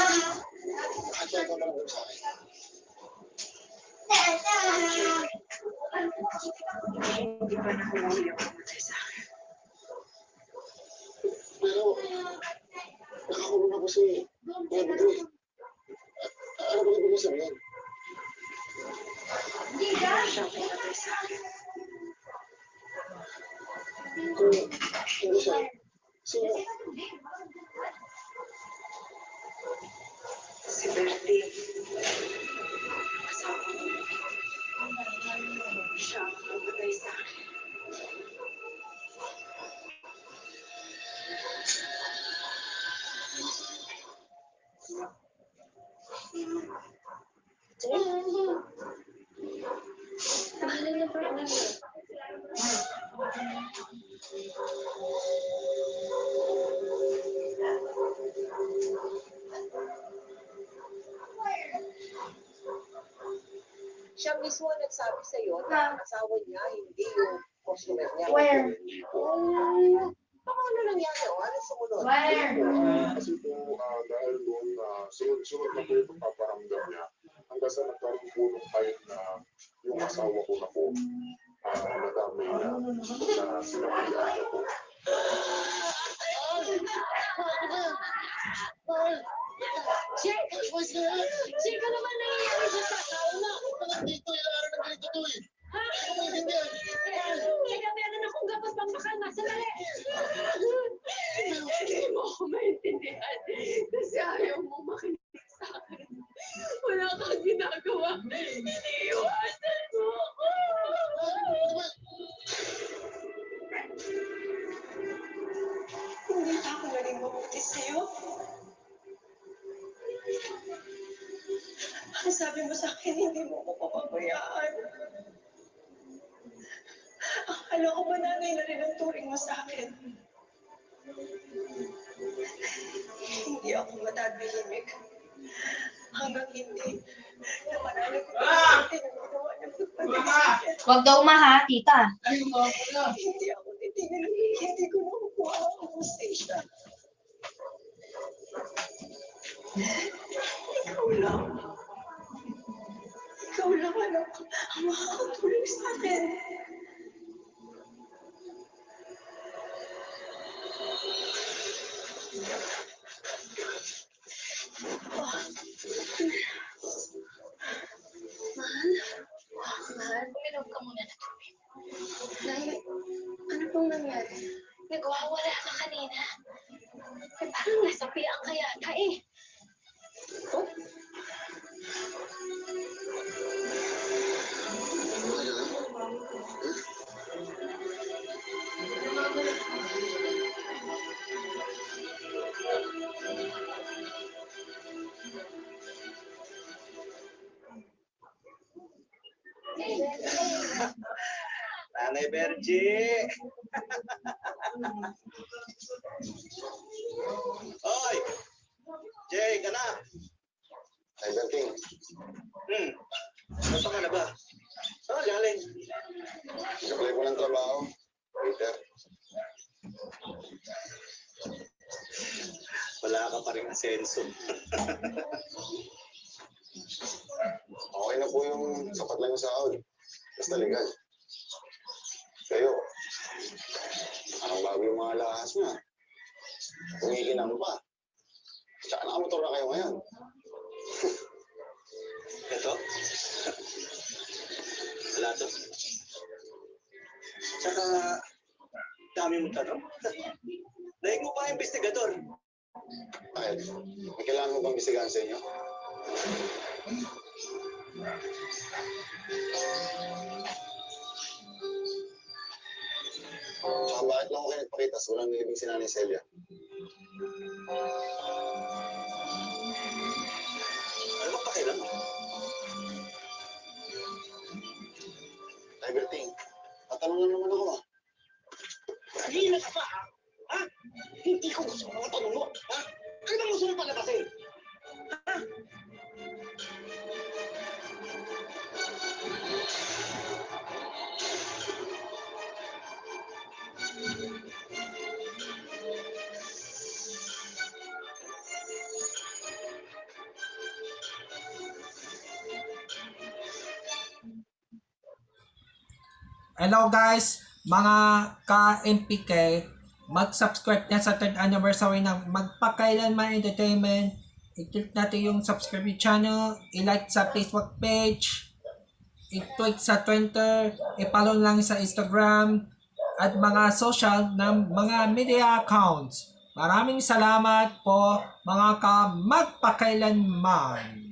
Bakit ka naman sa akin? Hindi pa nahuhuli ang pumatay sa akin. Pero, nakakulong ako si Kuya Budroy. Ano ba ibig sabihin? Siya ang pumatay sa akin. Kung hindi siya, sino? Si Bertie. Asawa ko. Siya ang pumatay sa akin. Tahanan niyo pa rin. Siya mismo ang nagsabi sa iyo na ang asawa niya, hindi yung customer niya. Where? Paano nangyari? Ano sumunod? Where? Kasi po, dahil doon, sunod-sunod na po yung pagpaparamdam niya. Hanggang sa nagkaroon po ng time na yung asawa ko na po, nadamay na sa sinabihan niya po. Sir, ka naman nangyayari dyan sa tao na. Dito, ilangan na ganito to eh. Ha? Teka, meron akong gapas pampakalma. Sandali. Hindi mo ako maintindihan. Kasi ayaw mo makinig sa akin. Wala kang ginagawa. Iniiwasan mo ako. Hindi pa ako naging mabuti sa'yo. Ang sabi mo sa akin, hindi mo ko papabayaan. Akala ko ba nanay na rin ang turing mo sa akin? Hindi ako matahimik. Hanggang hindi. Napanalig ko na ginawa niya pagpatay sa akin. Huwag daw maha, tita. Hindi ako titingin. Hindi ko makukuha ang hustisya. Ikaw lang. Ikaw lang, anak. Ang makakatulong sa akin. Mahal, uminom ka muna na tubig. Nay, ano pong nangyari? Nagwawala ka kanina. Eh, parang nasapian ka yata eh. Oh? Nanay Bergie! Hoy! Jay, ka na! Ay, Berting, Nasaan ka na ba? Saan ka galing? apply ko ng trabaho. Peter, Wala ka pa rin asenso. okay na po yung sapat lang yung sahod. Basta legal. Kayo, anong bago yung mga lahas niya? Umiinam pa. Tsaka nakamotor na kayo ngayon. Ito? Wala to. Tsaka, dami mong tanong. Daig mo pa investigador. Bakit? May kailangan mo bang bisigahan sa inyo? Tsaka bakit lang ako kayo nagpakita sa walang nilibing si Nanay Celia? Ano ba pakialam? Ay, Berting, tatanong lang naman ako ah. Kanina ka pa, ha? Ha? Hindi ko gusto mga tanong mo, ha? Ano bang gusto mo palabasin? Ha? Hello guys, mga ka-MPK, mag-subscribe na sa 3rd anniversary ng Magpakailanman Entertainment. I-click natin yung subscribe channel, i-like sa Facebook page, i-tweet sa Twitter, i-follow lang sa Instagram, at mga social ng mga media accounts. Maraming salamat po mga ka-magpakailanman.